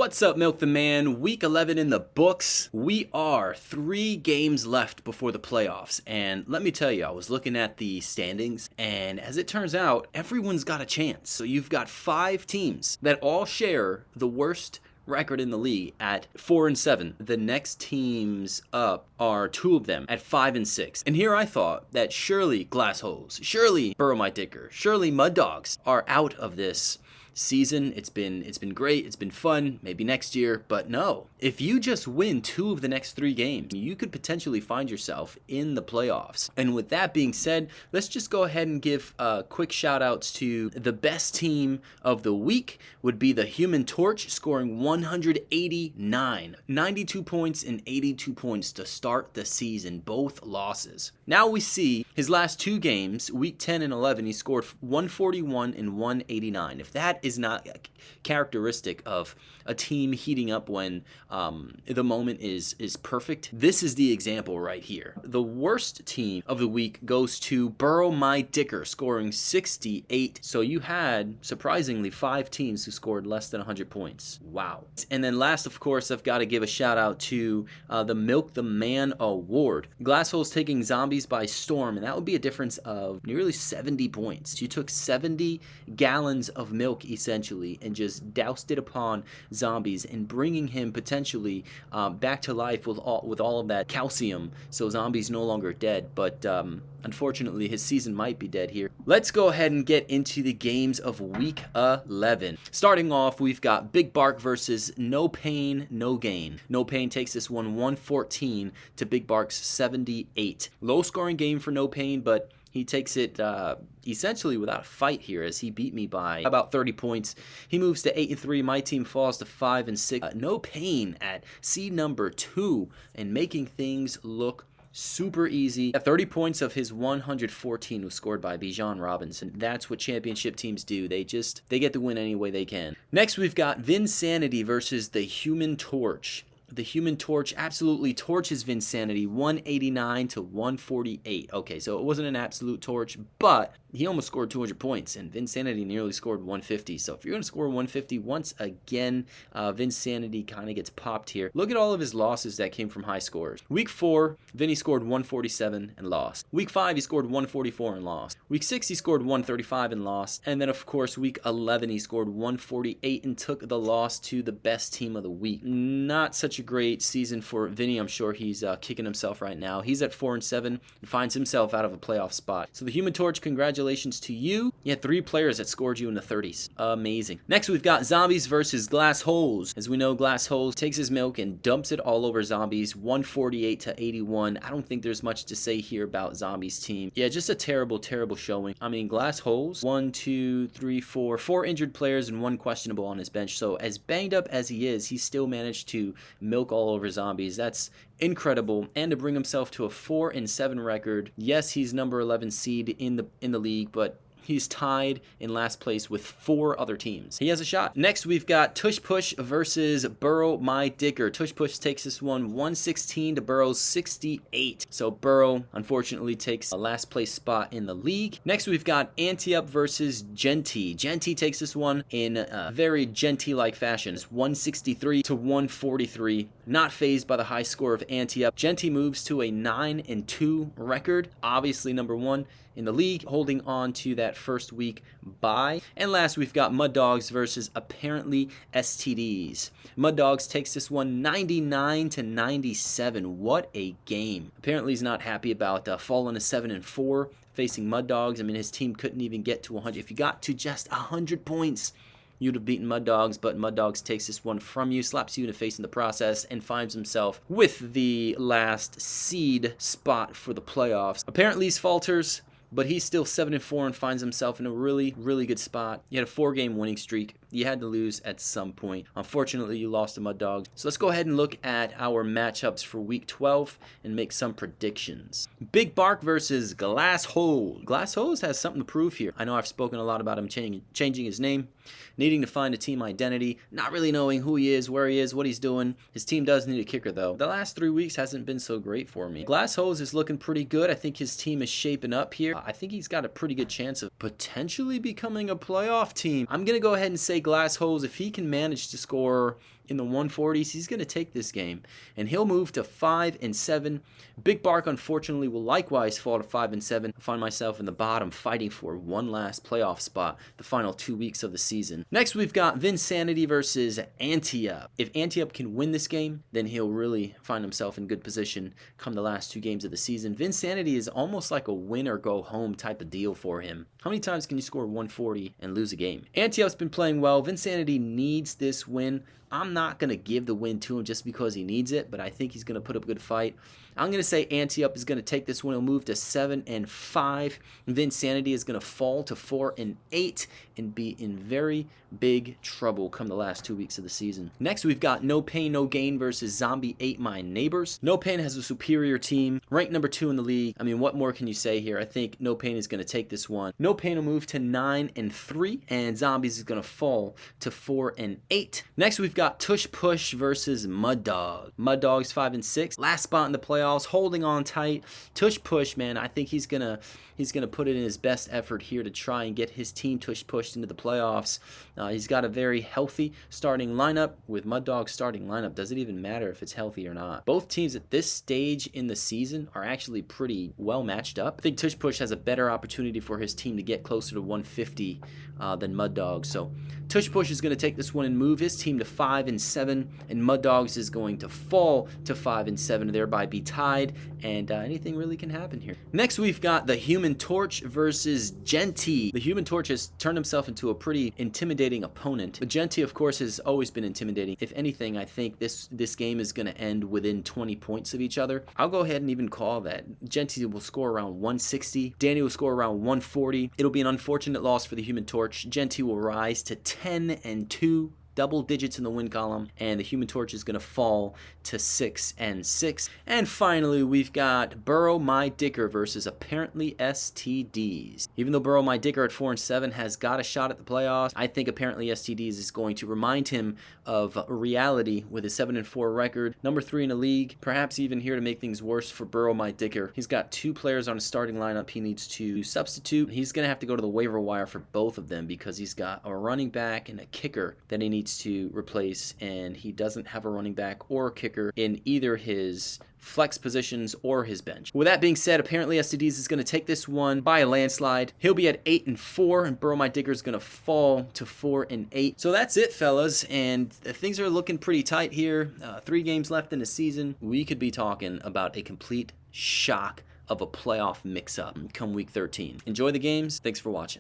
What's up, Milk the Man? Week 11 in the books. We are 3 games left before the playoffs. And let me tell you, I was looking at the standings, and as it turns out, everyone's got a chance. So you've got 5 teams that all share the worst record in the league at 4-7. The next teams up are 2 of them at 5-6. And here I thought that surely Glassholes, surely Burrow My Dicker, surely Mud Dogs are out of this season. It's been great, it's been fun, maybe next year, but no. If you just win 2 of the next 3 games, you could potentially find yourself in the playoffs. And with that being said, let's just go ahead and give quick shout outs to the best team of the week would be the Human Torch, scoring 189, 92 points and 82 points to start the season, both losses. Now we see his last 2 games, week 10 and 11, he scored 141 and 189. If that is not characteristic of a team heating up when the moment is perfect, this is the example right here. The worst team of the week goes to Burrow My Dicker, scoring 68. So you had, surprisingly, 5 teams who scored less than 100 points. Wow. And then last, of course, I've got to give a shout out to the Milk the Man Award. Glasshole's taking Zombies by storm, and that would be a difference of nearly 70 points. You took 70 gallons of milk, essentially, and just doused it upon Zombies, and bringing him potentially back to life with all of that calcium, so Zombies no longer dead. But unfortunately, his season might be dead here. Let's go ahead and get into the games of week 11. Starting off, we've got Big Bark versus No Pain, No Gain. No Pain takes this one 114 to Big Bark's 78. Low scoring game for No Pain, but he takes it essentially without a fight here, as he beat me by about 30 points. He moves to 8-3. My team falls to 5-6. No Pain at seed number 2 and making things look super easy. 30 points of his 114 was scored by Bijan Robinson. That's what championship teams do. They get the win any way they can. Next, we've got Vinsanity versus the Human Torch. The Human Torch absolutely torches Vinsanity, 189 to 148. Okay, so it wasn't an absolute torch, but he almost scored 200 points, and Vinsanity nearly scored 150. So if you're going to score 150 once again, Vinsanity kind of gets popped here. Look at all of his losses that came from high scores. Week 4, Vinny scored 147 and lost. Week 5, he scored 144 and lost. Week 6, he scored 135 and lost. And then, of course, week 11, he scored 148 and took the loss to the best team of the week. Not such a great season for Vinny. I'm sure he's kicking himself right now. He's at 4-7 and finds himself out of a playoff spot. So the Human Torch, congratulations to you. You had 3 players that scored you in the 30s. Amazing. Next, we've got Zombies versus Glassholes. As we know, Glassholes takes his milk and dumps it all over Zombies, 148 to 81. I don't think there's much to say here about Zombies' team. Yeah, just a terrible, terrible showing. I mean, Glassholes, 4 injured players and 1 questionable on his bench. So as banged up as he is, he still managed to milk all over Zombies. That's incredible. And to bring himself to a 4-7 record. Yes, he's number 11 seed in the league, but he's tied in last place with 4 other teams. He has a shot. Next, we've got Tush Push versus Burrow My Dicker. Tush Push takes this one 116 to Burrow's 68. So Burrow, unfortunately, takes a last place spot in the league. Next, we've got Ante Up versus Genty. Genty takes this one in a very Genty-like fashion. It's 163 to 143. Not fazed by the high score of Ante Up. Genty moves to a 9-2 record. Obviously, number 1 in the league, holding on to that first week bye. And last, we've got Mud Dogs versus apparently STDs. Mud Dogs takes this one 99 to 97. What a game. Apparently he's not happy about falling to 7-4 facing Mud Dogs. I mean, his team couldn't even get to 100. If you got to just 100 points, you'd have beaten Mud Dogs, but Mud Dogs takes this one from you, slaps you in the face in the process, and finds himself with the last seed spot for the playoffs. Apparently he falters, but he's still 7-4 and finds himself in a really, really good spot. You had a 4-game winning streak. You had to lose at some point. Unfortunately, you lost to Mud Dogs. So let's go ahead and look at our matchups for Week 12 and make some predictions. Big Bark versus Glassholes. Glassholes has something to prove here. I know I've spoken a lot about him changing his name, needing to find a team identity, not really knowing who he is, where he is, what he's doing. His team does need a kicker, though. The last 3 weeks hasn't been so great for me. Glassholes is looking pretty good. I think his team is shaping up here. I think he's got a pretty good chance of potentially becoming a playoff team. I'm going to go ahead and say Glassholes, if he can manage to score in the 140s. He's going to take this game, and he'll move to 5-7. Big Bark, unfortunately, will likewise fall to 5-7. I find myself in the bottom, fighting for one last playoff spot the final 2 weeks of the season. Next, we've got Vinsanity versus Antioch. If Antioch can win this game, then he'll really find himself in good position come the last 2 games of the season. Vinsanity is almost like a win or go home type of deal for him. How many times can you score 140 and lose a game? Antioch's been playing well. Vinsanity needs this win. I'm not going to give the win to him just because he needs it, but I think he's going to put up a good fight. I'm going to say Antioch is going to take this one. He'll move to 7-5. Vinsanity is going to fall to 4-8 and be in very big trouble come the last 2 weeks of the season. Next, we've got No Pain, No Gain versus Zombie Ate My Neighbors. No Pain has a superior team, ranked number 2 in the league. I mean, what more can you say here? I think No Pain is going to take this one. No Pain will move to 9-3, and Zombies is going to fall to 4-8. Next, we've got Tush Push versus Mud Dog. Mud Dog's 5-6, last spot in the playoffs, holding on tight. Tush Push, man, I think he's gonna put in his best effort here to try and get his team Tush pushed into the playoffs. He's got a very healthy starting lineup. With Mud Dog's starting lineup, does it even matter if it's healthy or not? Both teams at this stage in the season are actually pretty well matched up. I think Tush Push has a better opportunity for his team to get closer to 150 than Mud Dog. So Tush Push is going to take this one and move his team to 5-7, and Mud Dogs is going to fall to 5-7, thereby be tied, and anything really can happen here. Next, we've got the Human Torch versus Genty. The Human Torch has turned himself into a pretty intimidating opponent, but Genty, of course, has always been intimidating. If anything, I think this game is going to end within 20 points of each other. I'll go ahead and even call that. Genty will score around 160. Danny will score around 140. It'll be an unfortunate loss for the Human Torch. Genty will rise to 10-2. Double digits in the win column, and the Human Torch is going to fall to 6-6. And finally, we've got Burrow My Dicker versus Apparently STDs. Even though Burrow My Dicker at 4-7 has got a shot at the playoffs, I think Apparently STDs is going to remind him of reality with his 7-4 record, number 3 in the league, perhaps even here to make things worse for Burrow My Dicker. He's got 2 players on his starting lineup he needs to substitute. He's going to have to go to the waiver wire for both of them because he's got a running back and a kicker that he needs to replace, and he doesn't have a running back or a kicker in either his flex positions or his bench. With that being said, Apparently STDs is going to take this one by a landslide. He'll be at 8-4, and Burrow My Dicker is going to fall to 4-8. So that's it, fellas, and things are looking pretty tight here. 3 games left in the season. We could be talking about a complete shock of a playoff mix-up come week 13. Enjoy the games. Thanks for watching.